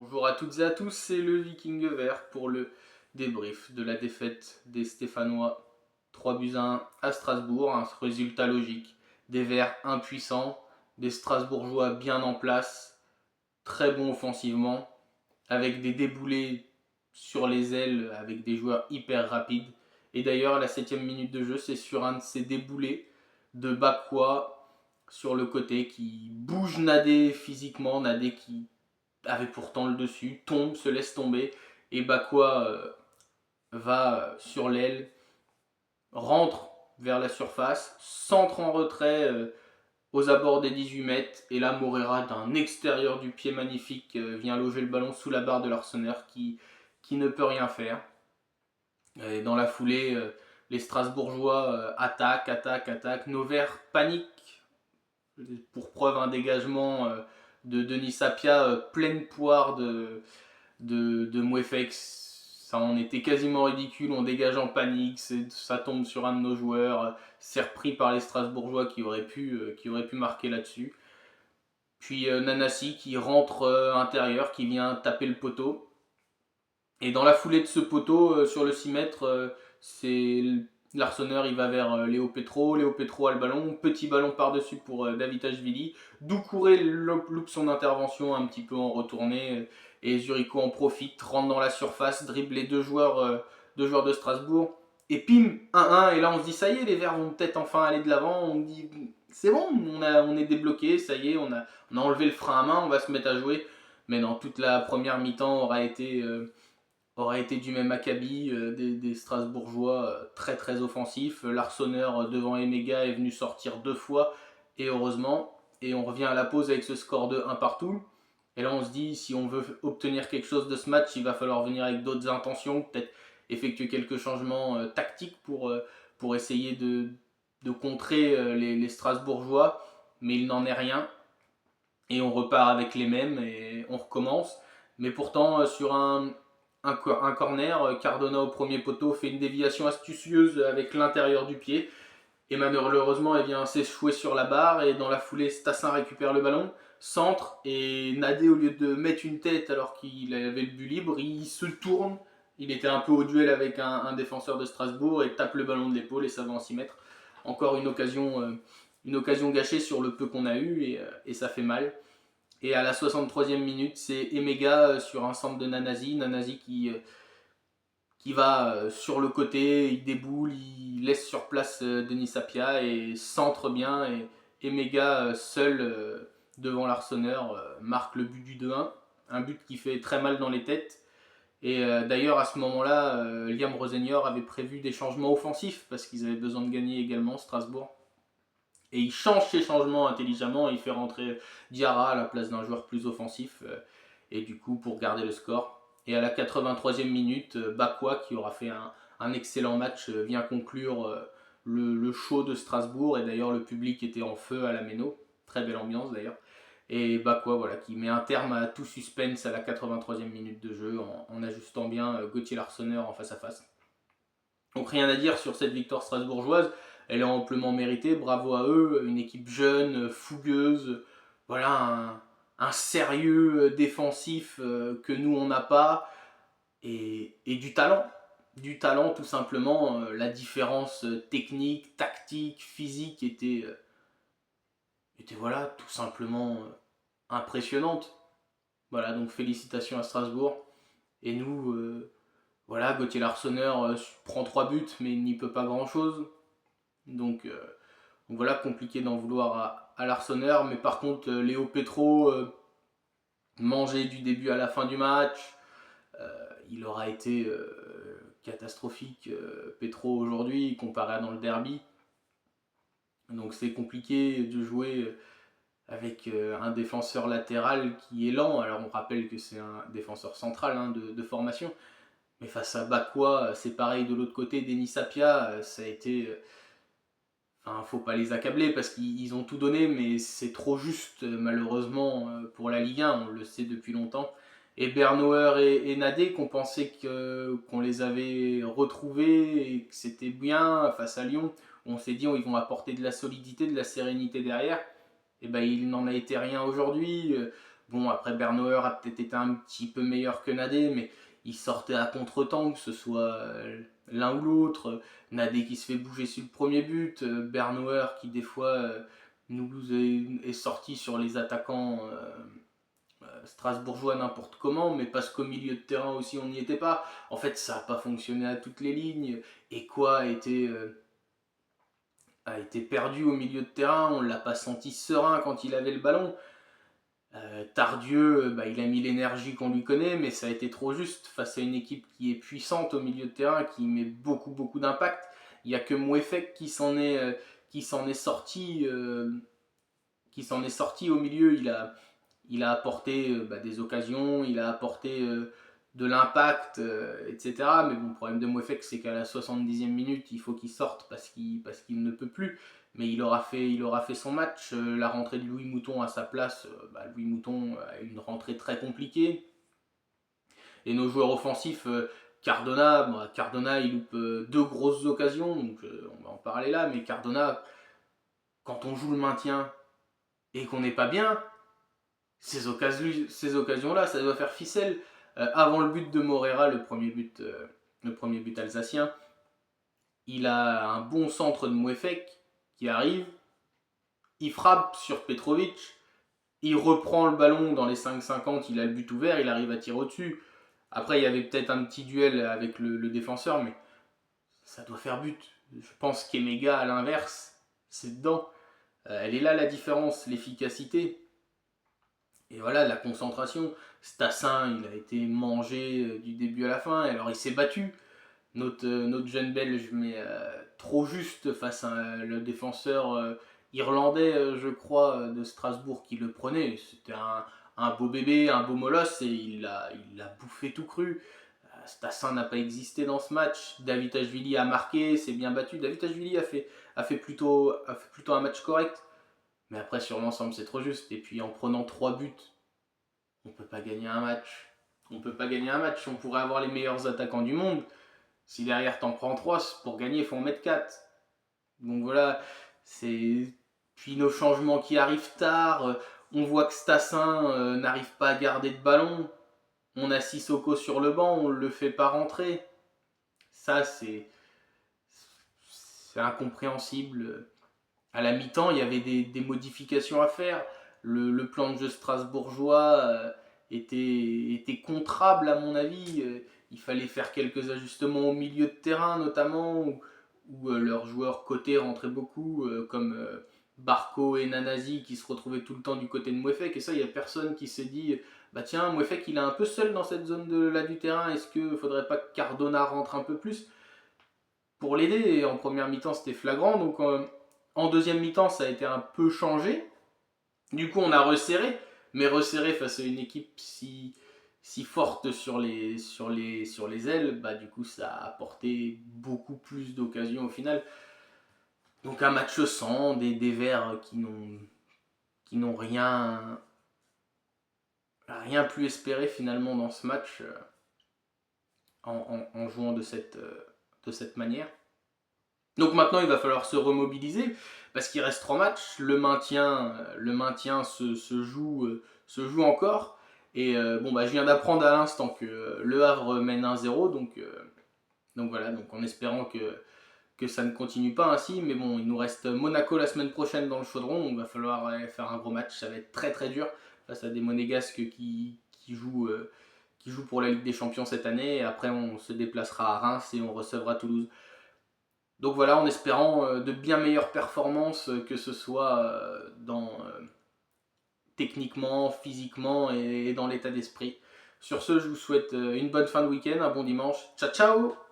Bonjour à toutes et à tous, c'est le Viking Vert pour le débrief de la défaite des Stéphanois 3 buts à 1 à Strasbourg, un résultat logique. Des Verts impuissants, des Strasbourgeois bien en place, très bons offensivement, avec des déboulés sur les ailes, avec des joueurs hyper rapides. Et d'ailleurs, à la 7e minute de jeu, c'est sur un de ces déboulés de Bakwa sur le côté qui bouge Nadé physiquement, Nadé qui avait pourtant le dessus, tombe, se laisse tomber, et Bakwa va sur l'aile, rentre vers la surface, centre en retrait aux abords des 18 mètres, et là Morera d'un extérieur du pied magnifique vient loger le ballon sous la barre de l'Arseneur qui ne peut rien faire. Et dans la foulée, les Strasbourgeois attaquent, nos Verts paniquent, pour preuve un dégagement de Denis Sapia, pleine poire de Mouefex. Ça en était quasiment ridicule, on dégage en panique, ça tombe sur un de nos joueurs, c'est repris par les Strasbourgeois qui auraient pu marquer là-dessus. Puis Nanassi qui rentre intérieur, qui vient taper le poteau. Et dans la foulée de ce poteau, sur le 6 mètres, c'est l'Arseneur, il va vers Léo Petro. Léo Petro a le ballon, petit ballon par-dessus pour Davitashvili. Doucouré loupe son intervention un petit peu en retournée. Et Zuricho en profite, rentre dans la surface, dribble les deux joueurs de Strasbourg. Et pim, 1-1. Et là, on se dit, ça y est, les Verts vont peut-être enfin aller de l'avant. On dit, c'est bon, on est débloqué, ça y est, on a enlevé le frein à main, on va se mettre à jouer. Mais dans toute la première mi-temps aura été du même acabit, des Strasbourgeois très très offensifs. L'Arseneur devant Emega est venu sortir 2 fois, et heureusement. Et on revient à la pause avec ce score de 1 partout. Et là on se dit, si on veut obtenir quelque chose de ce match, il va falloir venir avec d'autres intentions, peut-être effectuer quelques changements tactiques pour essayer de contrer les Strasbourgeois. Mais il n'en est rien. Et on repart avec les mêmes et on recommence. Mais pourtant, sur un corner, Cardona au premier poteau fait une déviation astucieuse avec l'intérieur du pied. Et malheureusement, elle vient s'échouer sur la barre. Et dans la foulée, Stassin récupère le ballon, centre. Et Nadé, au lieu de mettre une tête alors qu'il avait le but libre, il se tourne. Il était un peu au duel avec un défenseur de Strasbourg et tape le ballon de l'épaule et ça va en 6 mètres. Encore une occasion gâchée sur le peu qu'on a eu et ça fait mal. Et à la 63e minute, c'est Emega sur un centre de Nanasi. Nanasi qui va sur le côté, il déboule, il laisse sur place Denis Sapia et centre bien. Et Emega seul devant l'Arseneur marque le but du 2-1. Un but qui fait très mal dans les têtes. Et d'ailleurs, à ce moment-là, Liam Rosenior avait prévu des changements offensifs parce qu'ils avaient besoin de gagner également, Strasbourg. Et il change ses changements intelligemment, il fait rentrer Diarra à la place d'un joueur plus offensif, et du coup pour garder le score. Et à la 83e minute, Bakwa, qui aura fait un excellent match, vient conclure le show de Strasbourg, et d'ailleurs le public était en feu à la Méno, très belle ambiance d'ailleurs. Et Bakwa, voilà, qui met un terme à tout suspense à la 83e minute de jeu en ajustant bien Gauthier Larsonneur en face à face. Donc rien à dire sur cette victoire strasbourgeoise, elle est amplement méritée, bravo à eux, une équipe jeune, fougueuse, voilà un sérieux défensif que nous on n'a pas, et du talent tout simplement, la différence technique, tactique, physique était voilà tout simplement impressionnante. Voilà, donc félicitations à Strasbourg, et nous, voilà, Gauthier Larsonneur prend 3 buts, mais il n'y peut pas grand-chose. Donc voilà, compliqué d'en vouloir à l'Arseneur. Mais par contre, Léo Petro, mangé du début à la fin du match, il aura été catastrophique, Petro, aujourd'hui, comparé à dans le derby. Donc c'est compliqué de jouer avec un défenseur latéral qui est lent. Alors on rappelle que c'est un défenseur central de formation. Mais face à Bakwa, c'est pareil de l'autre côté, Denis Sapia, ça a été. Enfin, faut pas les accabler parce qu'ils ont tout donné, mais c'est trop juste, malheureusement, pour la Ligue 1, on le sait depuis longtemps. Et Bernauer et Nadé, qu'on pensait qu'on les avait retrouvés et que c'était bien face à Lyon, on s'est dit, oh, ils vont apporter de la solidité, de la sérénité derrière. Et ben il n'en a été rien aujourd'hui. Bon, après Bernauer a peut-être été un petit peu meilleur que Nadé, mais il sortait à contre-temps, que ce soit l'un ou l'autre. Nadé qui se fait bouger sur le premier but, Bernauer qui des fois nous est sorti sur les attaquants strasbourgeois n'importe comment, mais parce qu'au milieu de terrain aussi on n'y était pas. En fait, ça n'a pas fonctionné à toutes les lignes. Et quoi a été perdu au milieu de terrain, on ne l'a pas senti serein quand il avait le ballon. Tardieu, il a mis l'énergie qu'on lui connaît, mais ça a été trop juste face à une équipe qui est puissante au milieu de terrain, qui met beaucoup d'impact. Il n'y a que Mouefek qui s'en est sorti, au milieu. Il a apporté des occasions, il a apporté de l'impact, etc. Mais bon, le problème de Mouefek, c'est qu'à la 70e minute, il faut qu'il sorte parce qu'il ne peut plus. Mais il aura fait son match. La rentrée de Louis Mouton à sa place, Louis Mouton a une rentrée très compliquée. Et nos joueurs offensifs, Cardona, il loupe deux grosses occasions, donc on va en parler là. Mais Cardona, quand on joue le maintien et qu'on n'est pas bien, ces occasions-là, ça doit faire ficelle. Avant le but de Morera, le premier but alsacien, il a un bon centre de Mouefek qui arrive, il frappe sur Petrovic, il reprend le ballon dans les 5,50, il a le but ouvert, il arrive à tirer au-dessus. Après, il y avait peut-être un petit duel avec le défenseur, mais ça doit faire but. Je pense qu'Emega, à l'inverse, c'est dedans. Elle est là la différence, l'efficacité. Et voilà, la concentration. Stassin, il a été mangé du début à la fin. Et alors, il s'est battu. Notre jeune belge, mais trop juste face à le défenseur irlandais, je crois, de Strasbourg qui le prenait. C'était un beau bébé, un beau molosse, et il l'a bouffé tout cru. Stassin n'a pas existé dans ce match. David Ashvili a marqué, s'est bien battu. David Ashvili a fait plutôt un match correct. Mais après, sur l'ensemble, c'est trop juste. Et puis, en prenant 3 buts, on peut pas gagner un match. On peut pas gagner un match. On pourrait avoir les meilleurs attaquants du monde. Si derrière t'en prends 3, pour gagner, il faut en mettre 4. Donc voilà, c'est. Puis nos changements qui arrivent tard. On voit que Stassin n'arrive pas à garder de ballon. On a Sissoko sur le banc, on le fait pas rentrer. Ça, c'est incompréhensible. À la mi-temps, il y avait des modifications à faire. Le plan de jeu strasbourgeois était contrable à mon avis. Il fallait faire quelques ajustements au milieu de terrain notamment, où leurs joueurs cotés rentraient beaucoup, comme Barco et Nanasi qui se retrouvaient tout le temps du côté de Mouefek. Et ça, il n'y a personne qui s'est dit, bah tiens, Mouefek il est un peu seul dans cette zone là du terrain, est-ce qu'il ne faudrait pas que Cardona rentre un peu plus pour l'aider? Et en première mi-temps, c'était flagrant. Donc en deuxième mi-temps, ça a été un peu changé. Du coup, on a resserré, mais resserré face à une équipe si forte sur les ailes, du coup, ça a apporté beaucoup plus d'occasions au final. Donc un match sans, des Verts qui n'ont rien pu espérer finalement dans ce match en jouant de cette manière. Donc maintenant, il va falloir se remobiliser parce qu'il reste 3 matchs. Le maintien se joue encore. Et je viens d'apprendre à l'instant que Le Havre mène 1-0. Donc voilà, donc en espérant que ça ne continue pas ainsi. Mais bon, il nous reste Monaco la semaine prochaine dans le chaudron. Donc il va falloir faire un gros match. Ça va être très très dur face à des Monégasques qui jouent pour la Ligue des Champions cette année. Et après, on se déplacera à Reims et on recevra Toulouse. Donc voilà, en espérant de bien meilleures performances, que ce soit techniquement, physiquement et dans l'état d'esprit. Sur ce, je vous souhaite une bonne fin de week-end, un bon dimanche. Ciao ciao!